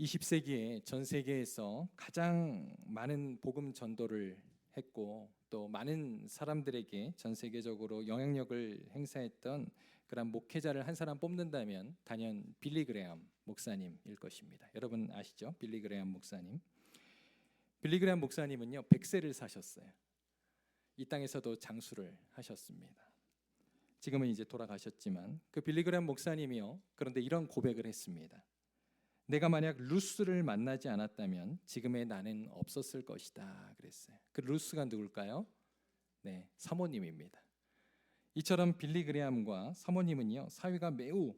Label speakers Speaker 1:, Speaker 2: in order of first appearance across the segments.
Speaker 1: 20세기에 전 세계에서 가장 많은 복음 전도를 했고 또 많은 사람들에게 전 세계적으로 영향력을 행사했던 그런 목회자를 한 사람 뽑는다면 단연 빌리 그레엄 목사님일 것입니다. 여러분 아시죠? 빌리 그레엄 목사님. 빌리 그레엄 목사님은요 100세를 사셨어요. 이 땅에서도 장수를 하셨습니다. 지금은 이제 돌아가셨지만 그 빌리 그레엄 목사님이요 그런데 이런 고백을 했습니다. 내가 만약 루스를 만나지 않았다면 지금의 나는 없었을 것이다 그랬어요. 그 루스가 누굴까요? 네, 사모님입니다. 이처럼 빌리 그레엄과 사모님은요 사위가 매우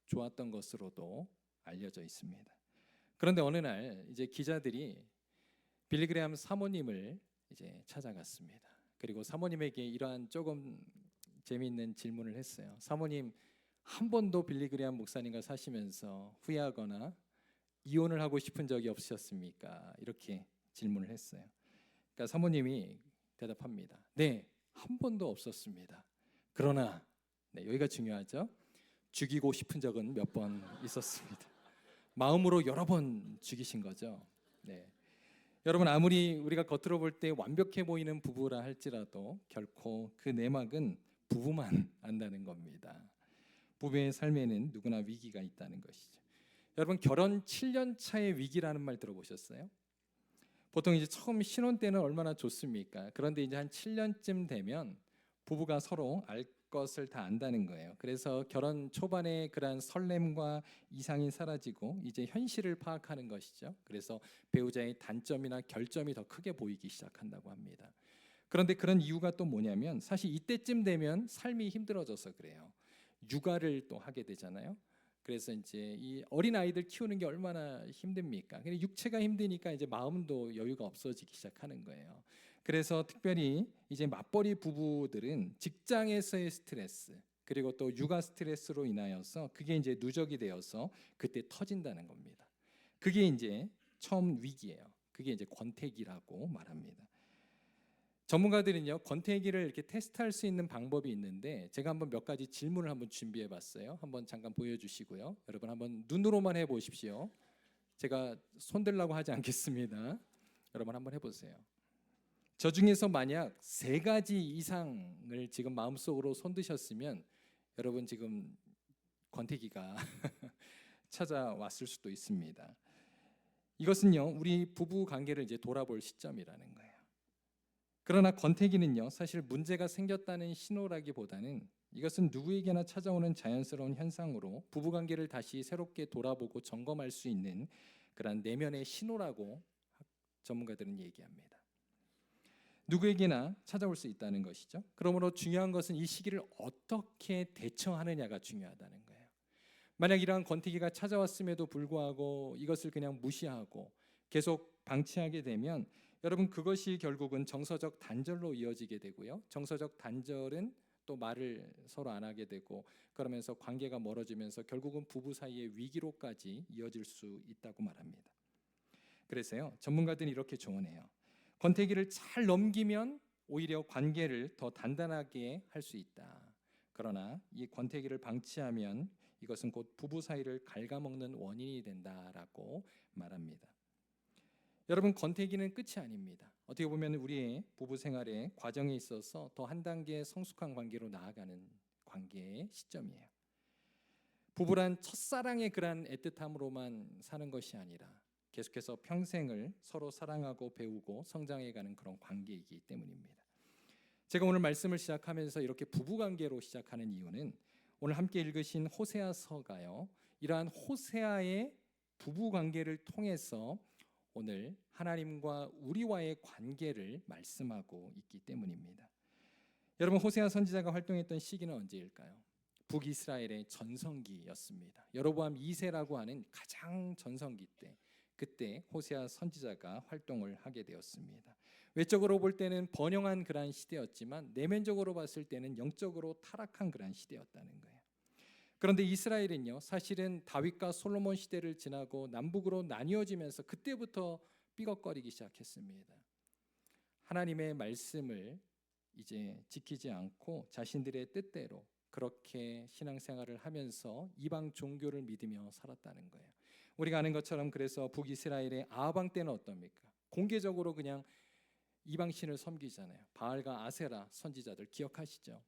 Speaker 1: 좋았던 것으로도 알려져 있습니다. 그런데 어느 날 이제 기자들이 빌리 그레엄 사모님을 이제 찾아갔습니다. 그리고 사모님에게 이러한 조금 재미있는 질문을 했어요. 사모님, 한 번도 빌리 그레엄 목사님과 사시면서 후회하거나 이혼을 하고 싶은 적이 없으셨습니까? 이렇게 질문을 했어요. 그러니까 사모님이 대답합니다. 네, 한 번도 없었습니다. 그러나 네, 여기가 중요하죠. 죽이고 싶은 적은 몇 번 있었습니다. 마음으로 여러 번 죽이신 거죠. 네. 여러분 아무리 우리가 겉으로 볼 때 완벽해 보이는 부부라 할지라도 결코 그 내막은 부부만 안다는 겁니다. 부부의 삶에는 누구나 위기가 있다는 것이죠. 여러분 결혼 7년 차의 위기라는 말 들어보셨어요? 보통 이제 처음 신혼 때는 얼마나 좋습니까? 그런데 이제 한 7년쯤 되면 부부가 서로 알 것을 다 안다는 거예요. 그래서 결혼 초반에 그런 설렘과 이상이 사라지고 이제 현실을 파악하는 것이죠. 그래서 배우자의 단점이나 결점이 더 크게 보이기 시작한다고 합니다. 그런데 그런 이유가 또 뭐냐면 사실 이때쯤 되면 삶이 힘들어져서 그래요. 육아를 또 하게 되잖아요. 그래서 이제 이 어린 아이들 키우는 게 얼마나 힘듭니까? 근데 육체가 힘드니까 이제 마음도 여유가 없어지기 시작하는 거예요. 그래서 특별히 이제 맞벌이 부부들은 직장에서의 스트레스 그리고 또 육아 스트레스로 인하여서 그게 이제 누적이 되어서 그때 터진다는 겁니다. 그게 이제 처음 위기예요. 그게 이제 권태기라고 말합니다. 전문가들은요 권태기를 이렇게 테스트할 수 있는 방법이 있는데 제가 한번 몇 가지 질문을 한번 준비해 봤어요. 한번 잠깐 보여주시고요. 여러분 한번 눈으로만 해보십시오. 제가 손들라고 하지 않겠습니다. 여러분 한번 해보세요. 저 중에서 만약 3가지 이상을 지금 마음속으로 손드셨으면 여러분 지금 권태기가 찾아왔을 수도 있습니다. 이것은요 우리 부부 관계를 이제 돌아볼 시점이라는 거예요. 그러나 권태기는요 사실 문제가 생겼다는 신호라기보다는 이것은 누구에게나 찾아오는 자연스러운 현상으로 부부관계를 다시 새롭게 돌아보고 점검할 수 있는 그런 내면의 신호라고 전문가들은 얘기합니다. 누구에게나 찾아올 수 있다는 것이죠. 그러므로 중요한 것은 이 시기를 어떻게 대처하느냐가 중요하다는 거예요. 만약 이러한 권태기가 찾아왔음에도 불구하고 이것을 그냥 무시하고 계속 방치하게 되면 여러분 그것이 결국은 정서적 단절로 이어지게 되고요. 정서적 단절은 또 말을 서로 안 하게 되고 그러면서 관계가 멀어지면서 결국은 부부 사이의 위기로까지 이어질 수 있다고 말합니다. 그래서요 전문가들은 이렇게 조언해요. 권태기를 잘 넘기면 오히려 관계를 더 단단하게 할 수 있다. 그러나 이 권태기를 방치하면 이것은 곧 부부 사이를 갉아먹는 원인이 된다라고 말합니다. 여러분 권태기는 끝이 아닙니다. 어떻게 보면 우리의 부부 생활의 과정에 있어서 더 한 단계 성숙한 관계로 나아가는 관계의 시점이에요. 부부란 첫사랑의 그런 애틋함으로만 사는 것이 아니라 계속해서 평생을 서로 사랑하고 배우고 성장해가는 그런 관계이기 때문입니다. 제가 오늘 말씀을 시작하면서 이렇게 부부관계로 시작하는 이유는 오늘 함께 읽으신 호세아서가요 이러한 호세아의 부부관계를 통해서 오늘 하나님과 우리와의 관계를 말씀하고 있기 때문입니다. 여러분 호세아 선지자가 활동했던 시기는 언제일까요? 북이스라엘의 전성기였습니다. 여로보암 2세라고 하는 가장 전성기 때 그때 호세아 선지자가 활동을 하게 되었습니다. 외적으로 볼 때는 번영한 그러한 시대였지만 내면적으로 봤을 때는 영적으로 타락한 그러한 시대였다는 거예요. 그런데 이스라엘은요 사실은 다윗과 솔로몬 시대를 지나고 남북으로 나뉘어지면서 그때부터 삐걱거리기 시작했습니다. 하나님의 말씀을 이제 지키지 않고 자신들의 뜻대로 그렇게 신앙생활을 하면서 이방 종교를 믿으며 살았다는 거예요. 우리가 아는 것처럼 그래서 북이스라엘의 아합 왕 때는 어떻습니까? 공개적으로 그냥 이방신을 섬기잖아요. 바알과 아세라 선지자들 기억하시죠?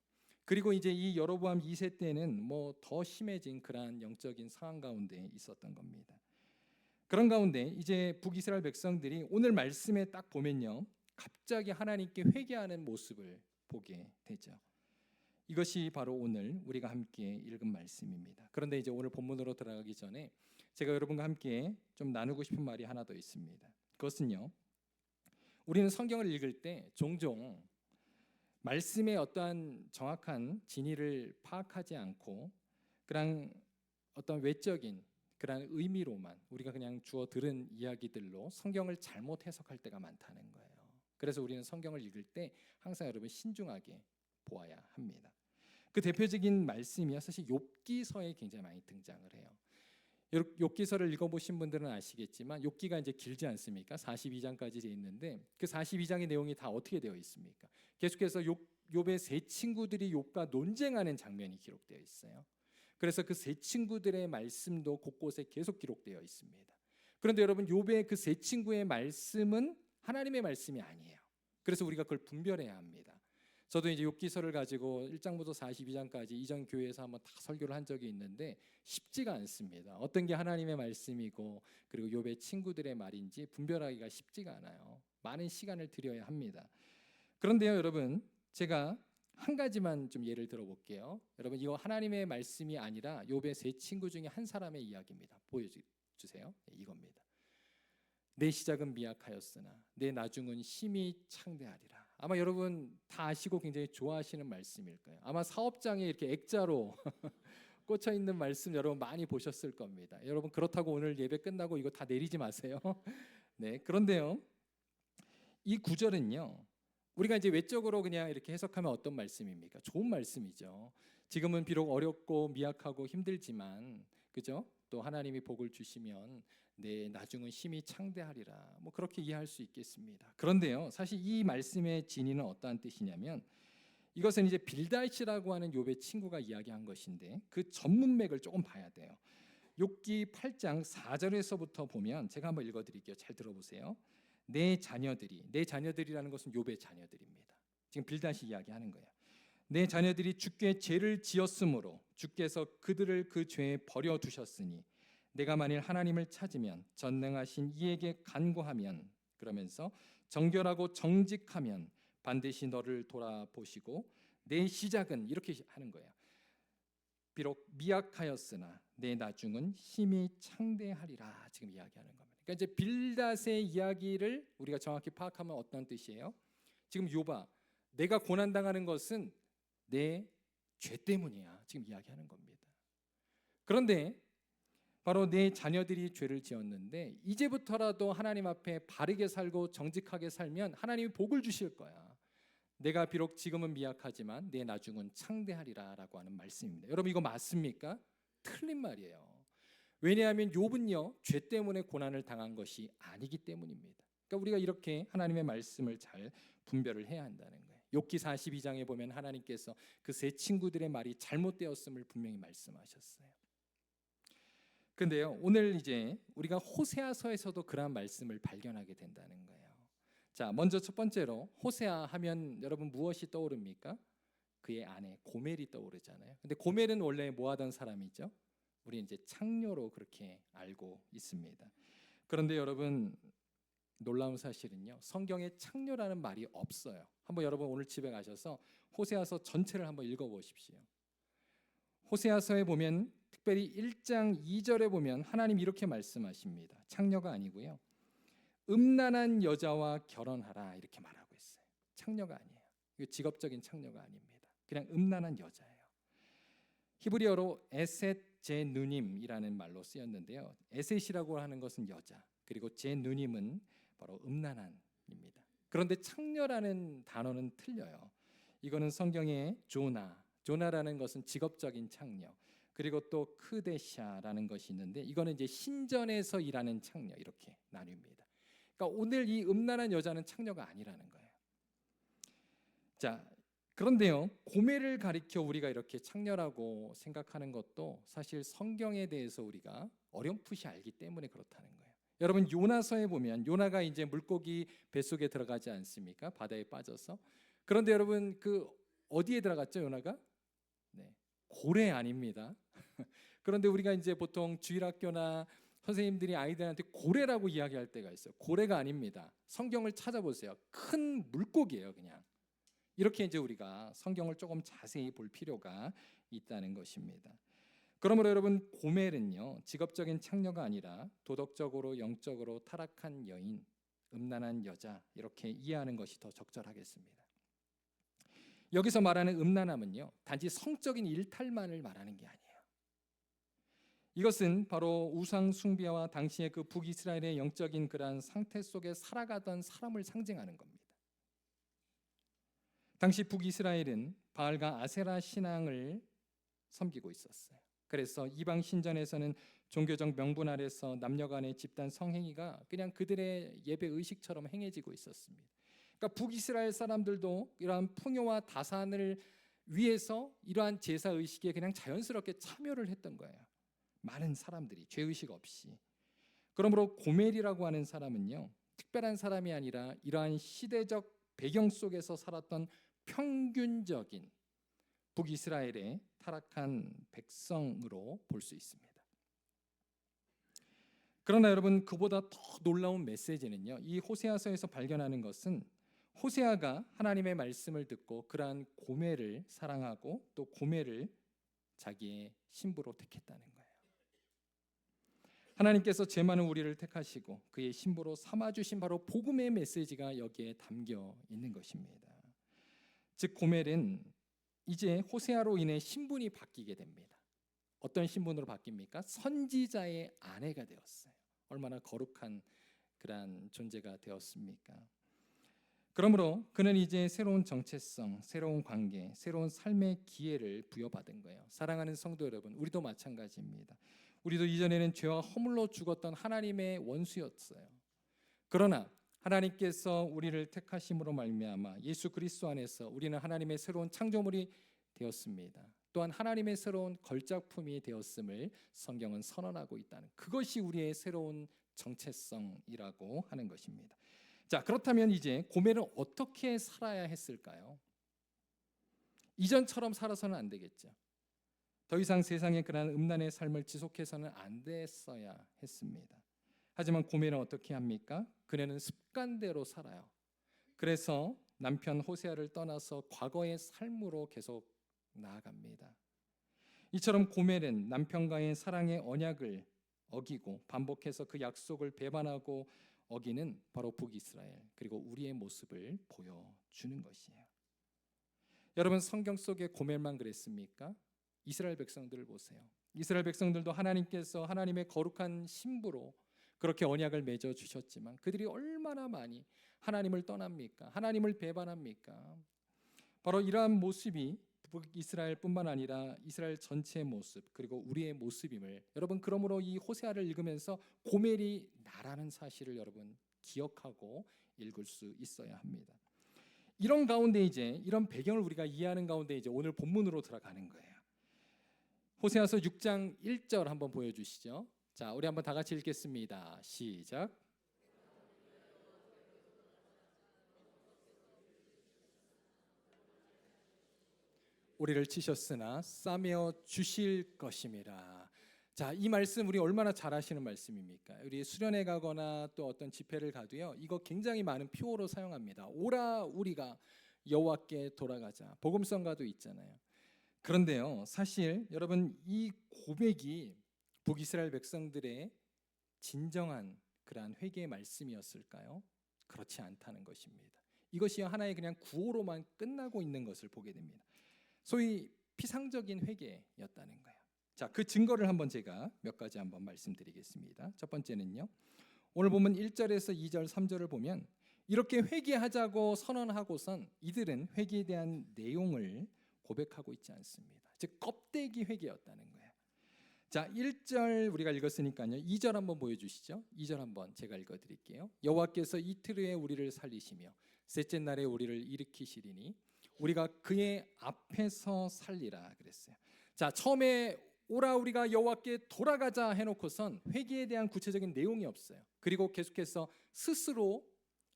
Speaker 1: 그리고 이제 이 여로보암 2세 때는 뭐 더 심해진 그러한 영적인 상황 가운데 있었던 겁니다. 그런 가운데 이제 북이스라엘 백성들이 오늘 말씀에 딱 보면요, 갑자기 하나님께 회개하는 모습을 보게 되죠. 이것이 바로 오늘 우리가 함께 읽은 말씀입니다. 그런데 이제 오늘 본문으로 들어가기 전에 제가 여러분과 함께 좀 나누고 싶은 말이 하나 더 있습니다. 그것은요, 우리는 성경을 읽을 때 종종 말씀의 어떠한 정확한 진위를 파악하지 않고 그냥 어떤 외적인 그런 의미로만 우리가 그냥 주워 들은 이야기들로 성경을 잘못 해석할 때가 많다는 거예요. 그래서 우리는 성경을 읽을 때 항상 여러분 신중하게 보아야 합니다. 그 대표적인 말씀이야 사실 욥기서에 굉장히 많이 등장을 해요. 욥기서를 읽어보신 분들은 아시겠지만 욥기가 이제 길지 않습니까? 42장까지 되어 있는데 그 42장의 내용이 다 어떻게 되어 있습니까? 계속해서 욥의 세 친구들이 욥과 논쟁하는 장면이 기록되어 있어요. 그래서 그 세 친구들의 말씀도 곳곳에 계속 기록되어 있습니다. 그런데 여러분 욥의 그 세 친구의 말씀은 하나님의 말씀이 아니에요. 그래서 우리가 그걸 분별해야 합니다. 저도 이제 욥기서를 가지고 1장부터 42장까지 이전 교회에서 한번 다 설교를 한 적이 있는데 쉽지가 않습니다. 어떤 게 하나님의 말씀이고 그리고 욥의 친구들의 말인지 분별하기가 쉽지가 않아요. 많은 시간을 들여야 합니다. 그런데요, 여러분, 제가 한 가지만 좀 예를 들어볼게요. 여러분, 이거 하나님의 말씀이 아니라 욥의 세 친구 중에 한 사람의 이야기입니다. 보여주세요. 네, 이겁니다. 내 시작은 미약하였으나 내 나중은 심히 창대하리라. 아마 여러분 다 아시고 굉장히 좋아하시는 말씀일 거예요. 아마 사업장에 이렇게 액자로 꽂혀 있는 말씀 여러분 많이 보셨을 겁니다. 여러분 그렇다고 오늘 예배 끝나고 이거 다 내리지 마세요. 네, 그런데요, 이 구절은요, 우리가 이제 외적으로 그냥 이렇게 해석하면 어떤 말씀입니까? 좋은 말씀이죠. 지금은 비록 어렵고 미약하고 힘들지만, 그죠? 또 하나님이 복을 주시면 내 나중은 심히 창대하리라. 뭐 그렇게 이해할 수 있겠습니다. 그런데요, 사실 이 말씀의 진의는 어떠한 뜻이냐면 이것은 이제 빌닷이라고 하는 욥의 친구가 이야기한 것인데 그 전문맥을 조금 봐야 돼요. 욥기 8장 4절에서부터 보면 제가 한번 읽어드릴게요. 잘 들어보세요. 내 자녀들이라는 것은 욥의 자녀들입니다. 지금 빌닷이 이야기하는 거예요. 내 자녀들이 주께 죄를 지었으므로 주께서 그들을 그 죄에 버려 두셨으니 내가 만일 하나님을 찾으면 전능하신 이에게 간구하면, 그러면서 정결하고 정직하면 반드시 너를 돌아보시고 내 시작은, 이렇게 하는 거예요, 비록 미약하였으나 내 나중은 심히 창대하리라. 지금 이야기하는 겁니다. 그러니까 이제 빌닷의 이야기를 우리가 정확히 파악하면 어떤 뜻이에요? 지금 욥아, 내가 고난당하는 것은 내 죄 때문이야. 지금 이야기하는 겁니다. 그런데 바로 내 자녀들이 죄를 지었는데 이제부터라도 하나님 앞에 바르게 살고 정직하게 살면 하나님이 복을 주실 거야. 내가 비록 지금은 미약하지만 내 나중은 창대하리라 라고 하는 말씀입니다. 여러분 이거 맞습니까? 틀린 말이에요. 왜냐하면 욥은요, 죄 때문에 고난을 당한 것이 아니기 때문입니다. 그러니까 우리가 이렇게 하나님의 말씀을 잘 분별을 해야 한다는 거예요. 욥기 42장에 보면 하나님께서 그 세 친구들의 말이 잘못되었음을 분명히 말씀하셨어요. 근데요, 오늘 이제 우리가 호세아서에서도 그러한 말씀을 발견하게 된다는 거예요. 자, 먼저 첫 번째로 호세아 하면 여러분 무엇이 떠오릅니까? 그의 아내 고멜이 떠오르잖아요. 근데 고멜은 원래 뭐 하던 사람이죠? 우리 이제 창녀로 그렇게 알고 있습니다. 그런데 여러분 놀라운 사실은요, 성경에 창녀라는 말이 없어요. 한번 여러분 오늘 집에 가셔서 호세아서 전체를 한번 읽어보십시오. 호세아서에 보면 특별히 1장 2절에 보면 하나님 이렇게 말씀하십니다. 창녀가 아니고요, 음란한 여자와 결혼하라 이렇게 말하고 있어요. 창녀가 아니에요. 이거 직업적인 창녀가 아닙니다. 그냥 음란한 여자예요. 히브리어로 에셋 제 누님이라는 말로 쓰였는데요, 에셋이라고 하는 것은 여자, 그리고 제 누님은 바로 음란한입니다. 그런데 창녀라는 단어는 틀려요. 이거는 성경의 조나라는 것은 직업적인 창녀, 그리고 또 크데샤라는 것이 있는데 이거는 이제 신전에서 일하는 창녀, 이렇게 나뉩니다. 그러니까 오늘 이 음란한 여자는 창녀가 아니라는 거예요. 자, 그런데요, 고멜을 가리켜 우리가 이렇게 창렬하고 생각하는 것도 사실 성경에 대해서 우리가 어렴풋이 알기 때문에 그렇다는 거예요. 여러분, 요나서에 보면 요나가 이제 물고기 뱃속에 들어가지 않습니까? 바다에 빠져서. 그런데 여러분, 그 어디에 들어갔죠, 요나가? 네, 고래 아닙니다. 그런데 우리가 이제 보통 주일학교나 선생님들이 아이들한테 고래라고 이야기할 때가 있어요. 고래가 아닙니다. 성경을 찾아보세요. 큰 물고기예요, 그냥. 이렇게 이제 우리가 성경을 조금 자세히 볼 필요가 있다는 것입니다. 그러므로 여러분, 고멜은요, 직업적인 창녀가 아니라 도덕적으로 영적으로 타락한 여인, 음란한 여자, 이렇게 이해하는 것이 더 적절하겠습니다. 여기서 말하는 음란함은요, 단지 성적인 일탈만을 말하는 게 아니에요. 이것은 바로 우상 숭배와 당시의 그 북이스라엘의 영적인 그러한 상태 속에 살아가던 사람을 상징하는 겁니다. 당시 북이스라엘은 바알과 아세라 신앙을 섬기고 있었어요. 그래서 이방 신전에서는 종교적 명분 아래서 남녀 간의 집단 성행위가 그냥 그들의 예배 의식처럼 행해지고 있었습니다. 그러니까 북이스라엘 사람들도 이러한 풍요와 다산을 위해서 이러한 제사 의식에 그냥 자연스럽게 참여를 했던 거예요. 많은 사람들이 죄의식 없이. 그러므로 고멜이라고 하는 사람은요, 특별한 사람이 아니라 이러한 시대적 배경 속에서 살았던 평균적인 북이스라엘의 타락한 백성으로 볼 수 있습니다. 그러나 여러분, 그보다 더 놀라운 메시지는요, 이 호세아서에서 발견하는 것은 호세아가 하나님의 말씀을 듣고 그러한 고멜을 사랑하고 또 고멜을 자기의 신부로 택했다는 거예요. 하나님께서 죄 많은 우리를 택하시고 그의 신부로 삼아주신 바로 복음의 메시지가 여기에 담겨 있는 것입니다. 즉, 고멜은 이제 호세아로 인해 신분이 바뀌게 됩니다. 어떤 신분으로 바뀝니까? 선지자의 아내가 되었어요. 얼마나 거룩한 그러한 존재가 되었습니까? 그러므로 그는 이제 새로운 정체성, 새로운 관계, 새로운 삶의 기회를 부여받은 거예요. 사랑하는 성도 여러분, 우리도 마찬가지입니다. 우리도 이전에는 죄와 허물로 죽었던 하나님의 원수였어요. 그러나 하나님께서 우리를 택하심으로 말미암아 예수 그리스도 안에서 우리는 하나님의 새로운 창조물이 되었습니다. 또한 하나님의 새로운 걸작품이 되었음을 성경은 선언하고 있다는, 그것이 우리의 새로운 정체성이라고 하는 것입니다. 자, 그렇다면 이제 고멜은 어떻게 살아야 했을까요? 이전처럼 살아서는 안 되겠죠. 더 이상 세상의 그런 음란의 삶을 지속해서는 안 됐어야 했습니다. 하지만 고멜은 어떻게 합니까? 그녀는 습관대로 살아요. 그래서 남편 호세아를 떠나서 과거의 삶으로 계속 나아갑니다. 이처럼 고멜은 남편과의 사랑의 언약을 어기고 반복해서 그 약속을 배반하고 어기는 바로 북이스라엘, 그리고 우리의 모습을 보여주는 것이에요. 여러분, 성경 속의 고멜만 그랬습니까? 이스라엘 백성들을 보세요. 이스라엘 백성들도 하나님께서 하나님의 거룩한 신부로 그렇게 언약을 맺어 주셨지만 그들이 얼마나 많이 하나님을 떠납니까? 하나님을 배반합니까? 바로 이러한 모습이 북이스라엘뿐만 아니라 이스라엘 전체의 모습, 그리고 우리의 모습임을, 여러분, 그러므로 이 호세아를 읽으면서 고멜이 나라는 사실을 여러분 기억하고 읽을 수 있어야 합니다. 이런 가운데 이제 이런 배경을 우리가 이해하는 가운데 이제 오늘 본문으로 들어가는 거예요. 호세아서 6장 1절 한번 보여주시죠. 자, 우리 한번 다 같이 읽겠습니다. 시작. 우리를 치셨으나 싸매어 주실 것임이라. 자, 이 말씀 우리 얼마나 잘 아시는 말씀입니까? 우리 수련회 가거나 또 어떤 집회를 가도요, 이거 굉장히 많은 표어로 사용합니다. 오라 우리가 여호와께 돌아가자. 복음성가도 있잖아요. 그런데요, 사실 여러분, 이 고백이 북이스라엘 백성들의 진정한 그러한 회개의 말씀이었을까요? 그렇지 않다는 것입니다. 이것이 하나의 그냥 구호로만 끝나고 있는 것을 보게 됩니다. 소위 피상적인 회개였다는 거예요. 자, 그 증거를 한번 제가 몇 가지 한번 말씀드리겠습니다. 첫 번째는요, 오늘 보면 1절에서 2절, 3절을 보면 이렇게 회개하자고 선언하고선 이들은 회개에 대한 내용을 고백하고 있지 않습니다. 즉, 껍데기 회개였다는 거예요. 자, 1절 우리가 읽었으니까요, 2절 한번 보여주시죠. 2절 한번 제가 읽어드릴게요. 여호와께서 이틀 후에 우리를 살리시며 셋째 날에 우리를 일으키시리니 우리가 그의 앞에서 살리라 그랬어요. 자, 처음에 오라 우리가 여호와께 돌아가자 해놓고선 회개에 대한 구체적인 내용이 없어요. 그리고 계속해서 스스로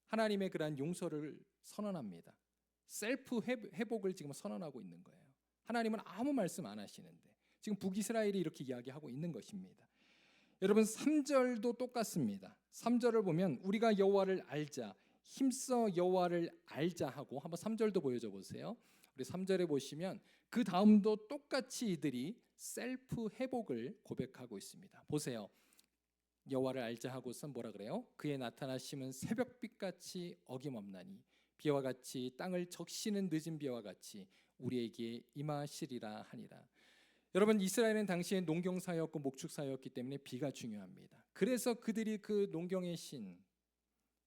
Speaker 1: 하나님의 그러한 용서를 선언합니다. 셀프 회복을 지금 선언하고 있는 거예요. 하나님은 아무 말씀 안 하시는데 지금 북이스라엘이 이렇게 이야기하고 있는 것입니다. 여러분 3절도 똑같습니다. 3절을 보면 우리가 여호와를 알자, 힘써 여호와를 알자 하고 한번 3절도 보여줘 보세요. 우리 3절에 보시면 그 다음도 똑같이 이들이 셀프 회복을 고백하고 있습니다. 보세요. 여호와를 알자 하고선 뭐라 그래요? 그의 나타나심은 새벽빛같이 어김없나니 비와 같이 땅을 적시는 늦은 비와 같이 우리에게 임하시리라 하니라. 여러분 이스라엘은 당시에 농경사였고 목축사였기 때문에 비가 중요합니다. 그래서 그들이 그 농경의 신,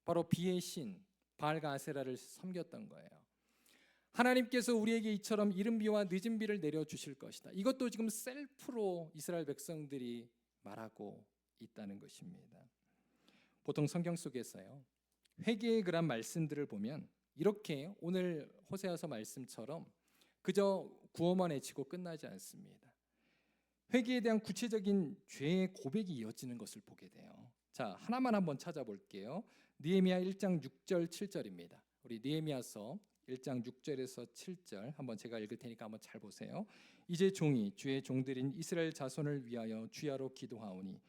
Speaker 1: 바로 비의 신 바알과 아세라를 섬겼던 거예요. 하나님께서 우리에게 이처럼 이른 비와 늦은 비를 내려주실 것이다. 이것도 지금 셀프로 이스라엘 백성들이 말하고 있다는 것입니다. 보통 성경 속에서요 회개의 그런 말씀들을 보면 이렇게 오늘 호세아서 말씀처럼 그저 구호만 외치고 끝나지 않습니다. 회개에 대한 구체적인 죄의 고백이 이어지는 것을 보게 돼요. 자, 하나만 한번 찾아볼게요. 느헤미야 1장 6절 7절입니다. 우리 느헤미야서 1장 6절에서 7절 한번 제가 읽을 테니까 한번 잘 보세요. 이제 종이 주의 종들인 이스라엘 자손을 위하여 주야로 기도하오니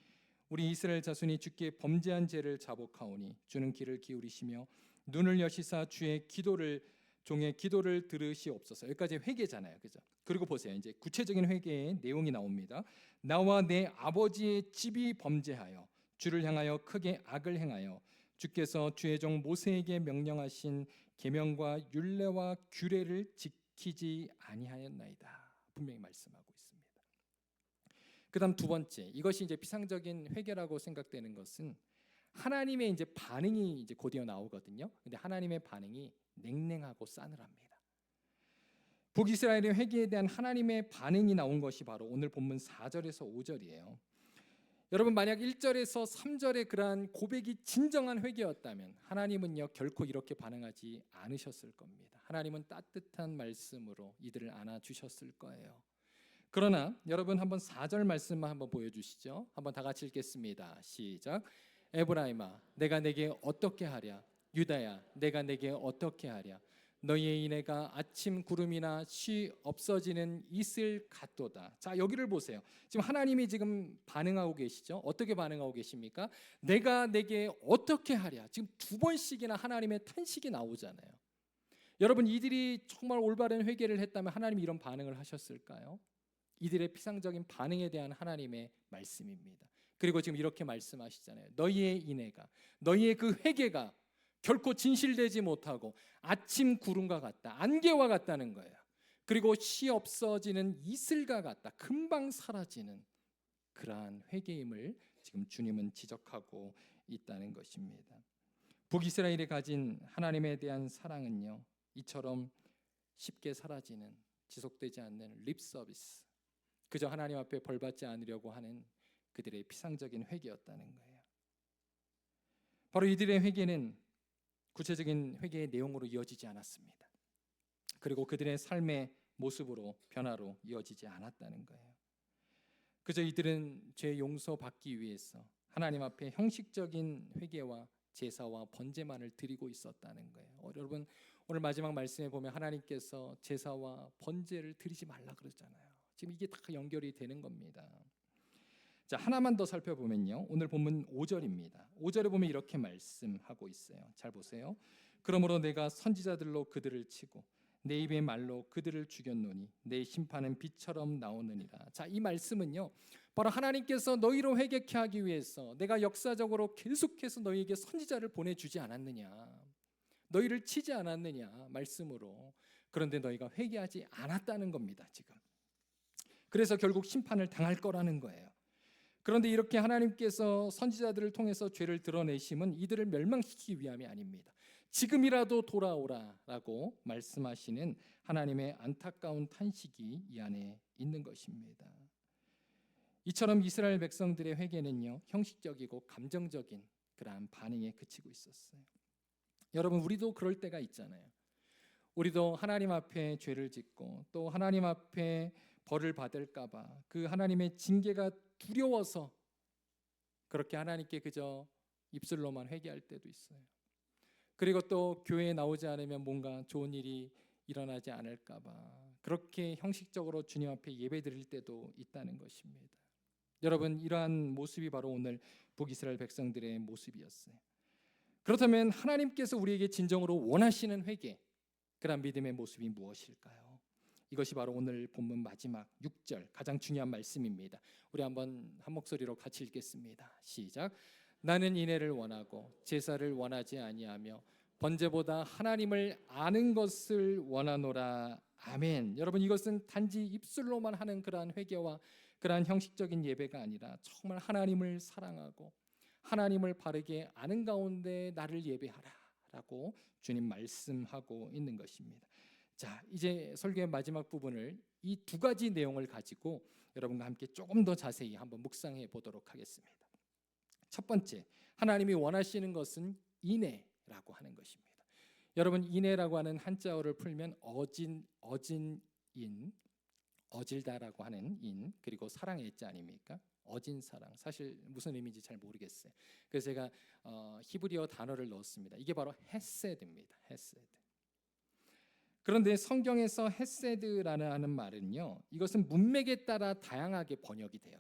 Speaker 1: 우리 이스라엘 자손이 주께 범죄한 죄를 자복하오니 주는 귀를 기울이시며 눈을 여시사 주의 기도를 종의 기도를 들으시옵소서. 여기까지 회개잖아요, 그죠? 그리고 보세요, 이제 구체적인 회개의 내용이 나옵니다. 나와 내 아버지의 집이 범죄하여 주를 향하여 크게 악을 행하여 주께서 주의 종 모세에게 명령하신 계명과 율례와 규례를 지키지 아니하였나이다. 분명히 말씀하고 있습니다. 그다음 두 번째, 이것이 이제 피상적인 회개라고 생각되는 것은 하나님의 이제 반응이 이제 곧이어 나오거든요. 근데 하나님의 반응이 냉랭하고 싸늘합니다. 북이스라엘의 회개에 대한 하나님의 반응이 나온 것이 바로 오늘 본문 4절에서 5절이에요. 여러분 만약 1절에서 3절의 그러한 고백이 진정한 회개였다면 하나님은요 결코 이렇게 반응하지 않으셨을 겁니다. 하나님은 따뜻한 말씀으로 이들을 안아주셨을 거예요. 그러나 여러분 한번 4절 말씀만 한번 보여주시죠. 한번 다 같이 읽겠습니다. 시작. 에브라임아 내가 내게 어떻게 하랴? 유다야 내가 내게 어떻게 하랴? 너희의 인애가 아침 구름이나 쉬 없어지는 이슬 같도다. 자, 여기를 보세요. 지금 하나님이 지금 반응하고 계시죠? 어떻게 반응하고 계십니까? 내가 내게 어떻게 하랴? 지금 두 번씩이나 하나님의 탄식이 나오잖아요. 여러분 이들이 정말 올바른 회개를 했다면 하나님이 이런 반응을 하셨을까요? 이들의 피상적인 반응에 대한 하나님의 말씀입니다. 그리고 지금 이렇게 말씀하시잖아요. 너희의 인애가, 너희의 그 회개가 결코 진실되지 못하고 아침 구름과 같다, 안개와 같다는 거예요. 그리고 시 없어지는 이슬과 같다, 금방 사라지는 그러한 회개임을 지금 주님은 지적하고 있다는 것입니다. 북이스라엘이 가진 하나님에 대한 사랑은요 이처럼 쉽게 사라지는, 지속되지 않는 립 서비스, 그저 하나님 앞에 벌받지 않으려고 하는 그들의 피상적인 회개였다는 거예요. 바로 이들의 회개는 구체적인 회개의 내용으로 이어지지 않았습니다. 그리고 그들의 삶의 모습으로, 변화로 이어지지 않았다는 거예요. 그저 이들은 죄 용서받기 위해서 하나님 앞에 형식적인 회개와 제사와 번제만을 드리고 있었다는 거예요. 여러분 오늘 마지막 말씀에 보면 하나님께서 제사와 번제를 드리지 말라 그러잖아요. 지금 이게 다 연결이 되는 겁니다. 자, 하나만 더 살펴보면요. 오늘 본문 5절입니다. 5절에 보면 이렇게 말씀하고 있어요. 잘 보세요. 그러므로 내가 선지자들로 그들을 치고 내 입의 말로 그들을 죽였노니 내 심판은 빛처럼 나오느니라. 자, 이 말씀은요. 바로 하나님께서 너희로 회개케 하기 위해서 내가 역사적으로 계속해서 너희에게 선지자를 보내주지 않았느냐, 너희를 치지 않았느냐 말씀으로. 그런데 너희가 회개하지 않았다는 겁니다. 지금. 그래서 결국 심판을 당할 거라는 거예요. 그런데 이렇게 하나님께서 선지자들을 통해서 죄를 드러내심은 이들을 멸망시키기 위함이 아닙니다. 지금이라도 돌아오라라고 말씀하시는 하나님의 안타까운 탄식이 이 안에 있는 것입니다. 이처럼 이스라엘 백성들의 회개는요 형식적이고 감정적인 그러한 반응에 그치고 있었어요. 여러분 우리도 그럴 때가 있잖아요. 우리도 하나님 앞에 죄를 짓고 또 하나님 앞에 벌을 받을까 봐 그 하나님의 징계가 두려워서 그렇게 하나님께 그저 입술로만 회개할 때도 있어요. 그리고 또 교회에 나오지 않으면 뭔가 좋은 일이 일어나지 않을까 봐 그렇게 형식적으로 주님 앞에 예배드릴 때도 있다는 것입니다. 여러분, 이러한 모습이 바로 오늘 북이스라엘 백성들의 모습이었어요. 그렇다면 하나님께서 우리에게 진정으로 원하시는 회개, 그런 믿음의 모습이 무엇일까요? 이것이 바로 오늘 본문 마지막 6절 가장 중요한 말씀입니다. 우리 한번 한 목소리로 같이 읽겠습니다. 시작. 나는 인애를 원하고 제사를 원하지 아니하며 번제보다 하나님을 아는 것을 원하노라. 아멘. 여러분, 이것은 단지 입술로만 하는 그러한 회개와 그러한 형식적인 예배가 아니라 정말 하나님을 사랑하고 하나님을 바르게 아는 가운데 나를 예배하라 라고 주님 말씀하고 있는 것입니다. 자, 이제 설교의 마지막 부분을 이 두 가지 내용을 가지고 여러분과 함께 조금 더 자세히 한번 묵상해 보도록 하겠습니다. 첫 번째, 하나님이 원하시는 것은 인애라고 하는 것입니다. 여러분, 인애라고 하는 한자어를 풀면 어질다라고 하는 인, 그리고 사랑의 자 아닙니까? 어진 사랑. 사실 무슨 의미인지 잘 모르겠어요. 그래서 제가 히브리어 단어를 넣었습니다. 이게 바로 헤세드입니다. 헤세드. 그런데 성경에서 헤세드라는 말은요, 이것은 문맥에 따라 다양하게 번역이 돼요.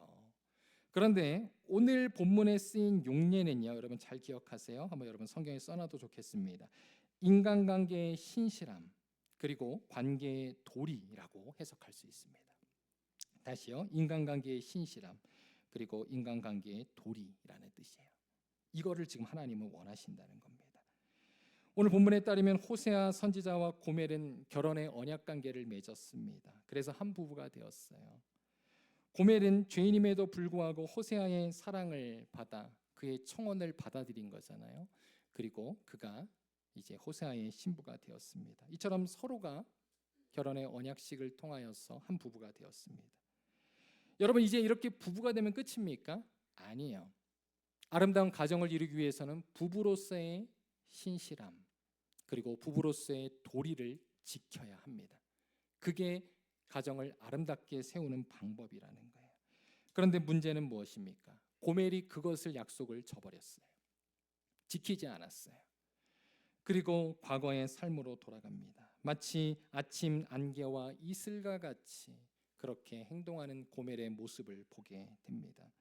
Speaker 1: 그런데 오늘 본문에 쓰인 용례는요, 여러분 잘 기억하세요. 한번 여러분 성경에 써놔도 좋겠습니다. 인간관계의 신실함, 그리고 관계의 도리라고 해석할 수 있습니다. 다시요, 인간관계의 신실함, 그리고 인간관계의 도리라는 뜻이에요. 이거를 지금 하나님은 원하신다는 겁니다. 오늘 본문에 따르면 호세아 선지자와 고멜은 결혼의 언약관계를 맺었습니다. 그래서 한 부부가 되었어요. 고멜은 죄인임에도 불구하고 호세아의 사랑을 받아 그의 청혼을 받아들인 거잖아요. 그리고 그가 이제 호세아의 신부가 되었습니다. 이처럼 서로가 결혼의 언약식을 통하여서 한 부부가 되었습니다. 여러분, 이제 이렇게 부부가 되면 끝입니까? 아니에요. 아름다운 가정을 이루기 위해서는 부부로서의 신실함, 그리고 부부로서의 도리를 지켜야 합니다. 그게 가정을 아름답게 세우는 방법이라는 거예요. 그런데 문제는 무엇입니까? 고멜이 그것을 약속을 저버렸어요. 지키지 않았어요. 그리고 과거의 삶으로 돌아갑니다. 마치 아침 안개와 이슬과 같이 그렇게 행동하는 고멜의 모습을 보게 됩니다.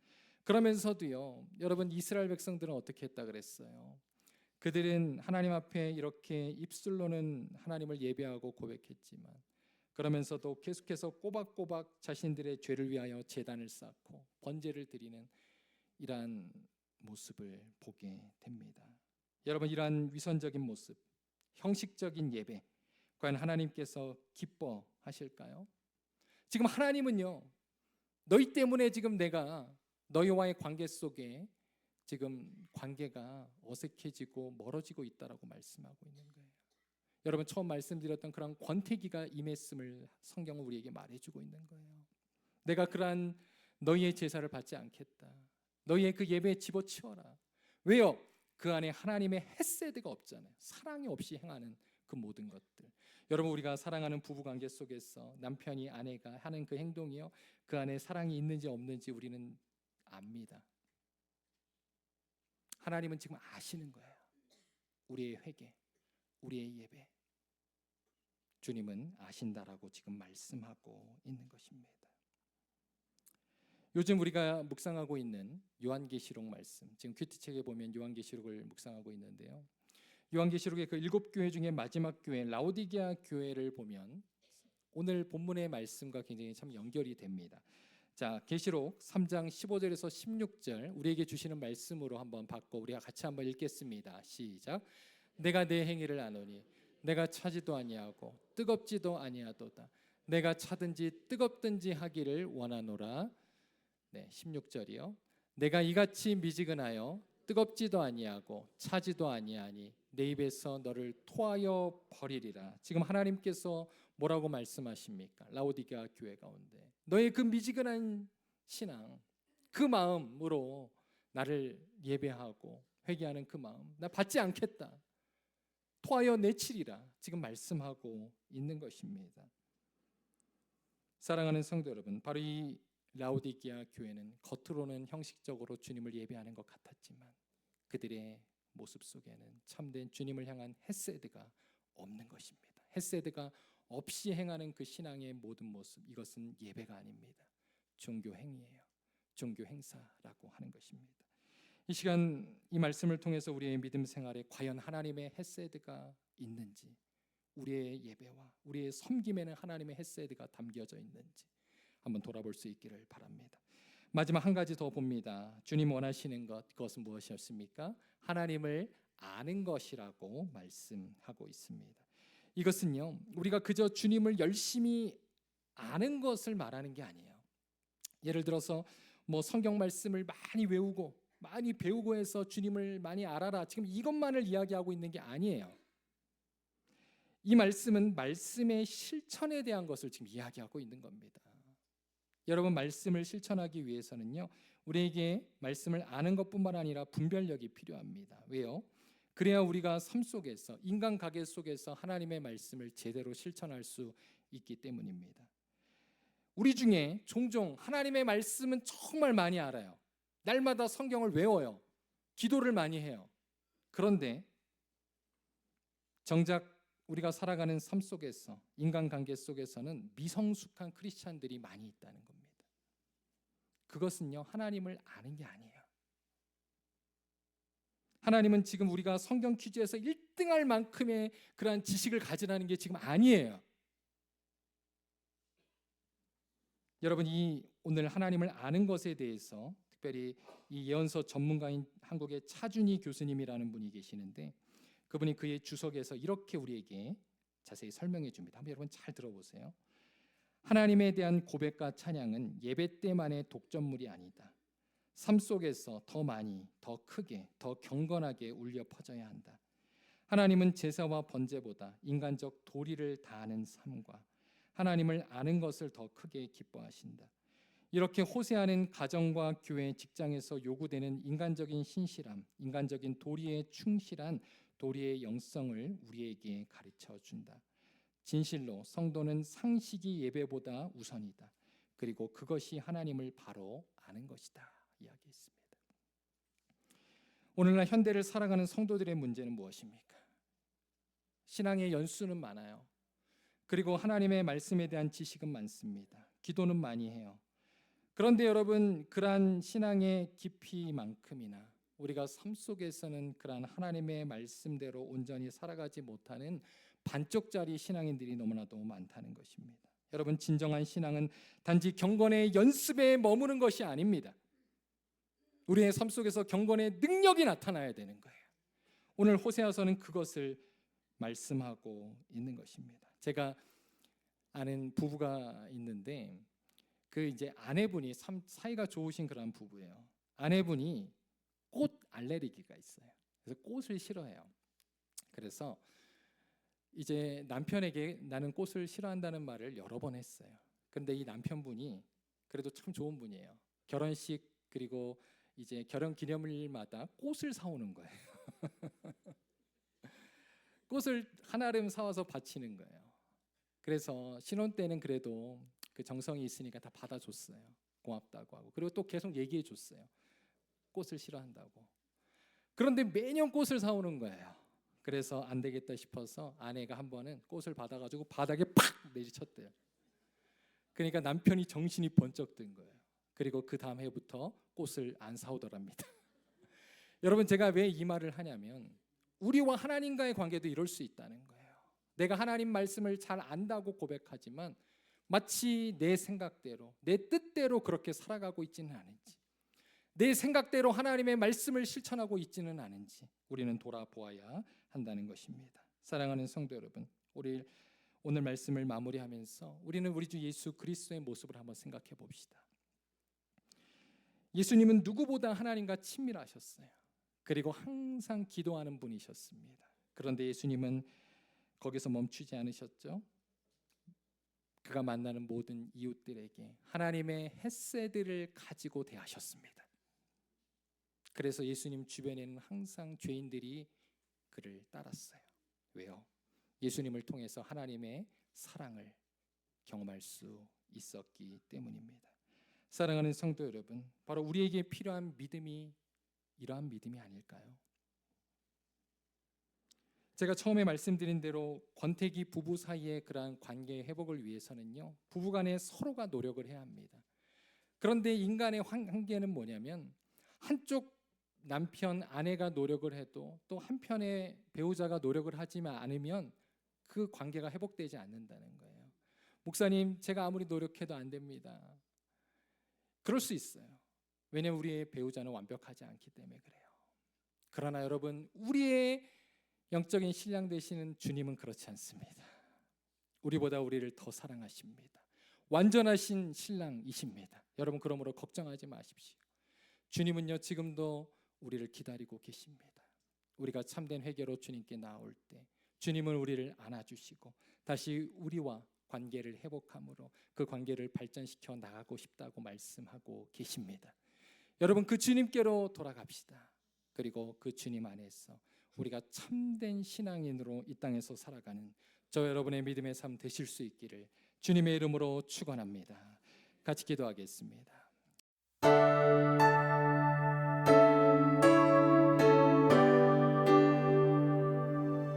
Speaker 1: 그러면서도요, 여러분, 이스라엘 백성들은 어떻게 했다 그랬어요? 그들은 하나님 앞에 이렇게 입술로는 하나님을 예배하고 고백했지만 그러면서도 계속해서 꼬박꼬박 자신들의 죄를 위하여 제단을 쌓고 번제를 드리는 이러한 모습을 보게 됩니다. 여러분, 이러한 위선적인 모습, 형식적인 예배, 과연 하나님께서 기뻐하실까요? 지금 하나님은요, 너희 때문에 지금 내가 너희와의 관계 속에 지금 관계가 어색해지고 멀어지고 있다라고 말씀하고 있는 거예요. 여러분, 처음 말씀드렸던 그런 권태기가 임했음을 성경은 우리에게 말해주고 있는 거예요. 내가 그러한 너희의 제사를 받지 않겠다. 너희의 그 예배에 집어치워라. 왜요? 그 안에 하나님의 헤세드가 없잖아요. 사랑이 없이 행하는 그 모든 것들. 여러분, 우리가 사랑하는 부부관계 속에서 남편이 아내가 하는 그 행동이요, 그 안에 사랑이 있는지 없는지 우리는 압니다. 하나님은 지금 아시는 거예요. 우리의 회개, 우리의 예배, 주님은 아신다라고 지금 말씀하고 있는 것입니다. 요즘 우리가 묵상하고 있는 요한계시록 말씀, 지금 큐티책에 보면 요한계시록을 묵상하고 있는데요, 요한계시록의 그 7교회 중에 마지막 교회 라오디게아 교회를 보면 오늘 본문의 말씀과 굉장히 참 연결이 됩니다. 자, 계시록 3장 15절에서 16절 우리에게 주시는 말씀으로 한번 받고 우리가 같이 한번 읽겠습니다. 시작. 내가 내 행위를 아노니 내가 차지도 아니하고 뜨겁지도 아니하도다. 내가 차든지 뜨겁든지 하기를 원하노라. 네, 16절이요. 내가 이같이 미지근하여 뜨겁지도 아니하고 차지도 아니하니 내 입에서 너를 토하여 버리리라. 지금 하나님께서 뭐라고 말씀하십니까? 라오디게아 교회 가운데 너의 그 미지근한 신앙, 그 마음으로 나를 예배하고 회개하는 그 마음, 나 받지 않겠다, 토하여 내치리라 지금 말씀하고 있는 것입니다. 사랑하는 성도 여러분, 바로 이 라오디게아 교회는 겉으로는 형식적으로 주님을 예배하는 것 같았지만 그들의 모습 속에는 참된 주님을 향한 헤세드가 없는 것입니다. 헤세드가 없이 행하는 그 신앙의 모든 모습, 이것은 예배가 아닙니다. 종교 행위예요. 종교 행사라고 하는 것입니다. 이 시간 이 말씀을 통해서 우리의 믿음 생활에 과연 하나님의 헤세드가 있는지, 우리의 예배와 우리의 섬김에는 하나님의 헤세드가 담겨져 있는지 한번 돌아볼 수 있기를 바랍니다. 마지막 한 가지 더 봅니다. 주님 원하시는 것, 그것은 무엇이었습니까? 하나님을 아는 것이라고 말씀하고 있습니다. 이것은요, 우리가 그저 주님을 열심히 아는 것을 말하는 게 아니에요. 예를 들어서 뭐 성경 말씀을 많이 외우고 많이 배우고 해서 주님을 많이 알아라, 지금 이것만을 이야기하고 있는 게 아니에요. 이 말씀은 말씀의 실천에 대한 것을 지금 이야기하고 있는 겁니다. 여러분, 말씀을 실천하기 위해서는요, 우리에게 말씀을 아는 것뿐만 아니라 분별력이 필요합니다. 왜요? 그래야 우리가 삶 속에서, 인간 가계 속에서 하나님의 말씀을 제대로 실천할 수 있기 때문입니다. 우리 중에 종종 하나님의 말씀은 정말 많이 알아요. 날마다 성경을 외워요. 기도를 많이 해요. 그런데 정작 우리가 살아가는 삶 속에서, 인간관계 속에서는 미성숙한 크리스찬들이 많이 있다는 겁니다. 그것은요, 하나님을 아는 게 아니에요. 하나님은 지금 우리가 성경 퀴즈에서 1등할 만큼의 그러한 지식을 가지라는 게 지금 아니에요. 여러분, 이 오늘 하나님을 아는 것에 대해서 특별히 이 예언서 전문가인 한국의 차준희 교수님이라는 분이 계시는데, 그분이 그의 주석에서 이렇게 우리에게 자세히 설명해 줍니다. 한번 여러분 잘 들어보세요. 하나님에 대한 고백과 찬양은 예배 때만의 독점물이 아니다. 삶 속에서 더 많이, 더 크게, 더 경건하게 울려 퍼져야 한다. 하나님은 제사와 번제보다 인간적 도리를 다하는 삶과 하나님을 아는 것을 더 크게 기뻐하신다. 이렇게 호세아는 가정과 교회, 직장에서 요구되는 인간적인 신실함, 인간적인 도리에 충실한 도리의 영성을 우리에게 가르쳐 준다. 진실로 성도는 상식이 예배보다 우선이다. 그리고 그것이 하나님을 바로 아는 것이다. 이야기했습니다. 오늘날 현대를 살아가는 성도들의 문제는 무엇입니까? 신앙의 연수는 많아요. 그리고 하나님의 말씀에 대한 지식은 많습니다. 기도는 많이 해요. 그런데 여러분, 그러한 신앙의 깊이만큼이나 우리가 삶 속에서는 그러한 하나님의 말씀대로 온전히 살아가지 못하는 반쪽짜리 신앙인들이 너무나도 많다는 것입니다. 여러분, 진정한 신앙은 단지 경건의 연습에 머무는 것이 아닙니다. 우리의 삶 속에서 경건의 능력이 나타나야 되는 거예요. 오늘 호세아서는 그것을 말씀하고 있는 것입니다. 제가 아는 부부가 있는데 그 이제 아내분이 사이가 좋으신 그런 부부예요. 아내분이 꽃 알레르기가 있어요. 그래서 꽃을 싫어해요. 그래서 이제 남편에게 나는 꽃을 싫어한다는 말을 여러 번 했어요. 근데 이 남편분이 그래도 참 좋은 분이에요. 결혼식 그리고 이제 결혼 기념일마다 꽃을 사오는 거예요. 꽃을 한아름 사와서 바치는 거예요. 그래서 신혼 때는 그래도 그 정성이 있으니까 다 받아줬어요. 고맙다고 하고. 그리고 또 계속 얘기해 줬어요. 꽃을 싫어한다고. 그런데 매년 꽃을 사오는 거예요. 그래서 안 되겠다 싶어서 아내가 한 번은 꽃을 받아가지고 바닥에 팍 내리쳤대요. 그러니까 남편이 정신이 번쩍 든 거예요. 그리고 그 다음 해부터 꽃을 안 사오더랍니다. 여러분, 제가 왜 이 말을 하냐면 우리와 하나님과의 관계도 이럴 수 있다는 거예요. 내가 하나님 말씀을 잘 안다고 고백하지만 마치 내 생각대로, 내 뜻대로 그렇게 살아가고 있지는 않은지, 내 생각대로 하나님의 말씀을 실천하고 있지는 않은지 우리는 돌아보아야 한다는 것입니다. 사랑하는 성도 여러분, 우리 오늘 말씀을 마무리하면서 우리는 우리 주 예수 그리스도의 모습을 한번 생각해 봅시다. 예수님은 누구보다 하나님과 친밀하셨어요. 그리고 항상 기도하는 분이셨습니다. 그런데 예수님은 거기서 멈추지 않으셨죠. 그가 만나는 모든 이웃들에게 하나님의 헤세드를 가지고 대하셨습니다. 그래서 예수님 주변에는 항상 죄인들이 그를 따랐어요. 왜요? 예수님을 통해서 하나님의 사랑을 경험할 수 있었기 때문입니다. 사랑하는 성도 여러분, 바로 우리에게 필요한 믿음이 이러한 믿음이 아닐까요? 제가 처음에 말씀드린 대로 권태기 부부 사이의 그러한 관계의 회복을 위해서는요, 부부간에 서로가 노력을 해야 합니다. 그런데 인간의 한계는 뭐냐면, 한쪽 남편, 아내가 노력을 해도 또 한편의 배우자가 노력을 하지만 않으면 그 관계가 회복되지 않는다는 거예요. 목사님, 제가 아무리 노력해도 안 됩니다. 그럴 수 있어요. 왜냐하면 우리의 배우자는 완벽하지 않기 때문에 그래요. 그러나 여러분, 우리의 영적인 신랑 되시는 주님은 그렇지 않습니다. 우리보다 우리를 더 사랑하십니다. 완전하신 신랑이십니다. 여러분, 그러므로 걱정하지 마십시오. 주님은요, 지금도 우리를 기다리고 계십니다. 우리가 참된 회개로 주님께 나올 때 주님은 우리를 안아주시고 다시 우리와 관계를 회복함으로 그 관계를 발전시켜 나가고 싶다고 말씀하고 계십니다. 여러분, 그 주님께로 돌아갑시다. 그리고 그 주님 안에서 우리가 참된 신앙인으로 이 땅에서 살아가는 저 여러분의 믿음의 삶 되실 수 있기를 주님의 이름으로 축원합니다. 같이 기도하겠습니다.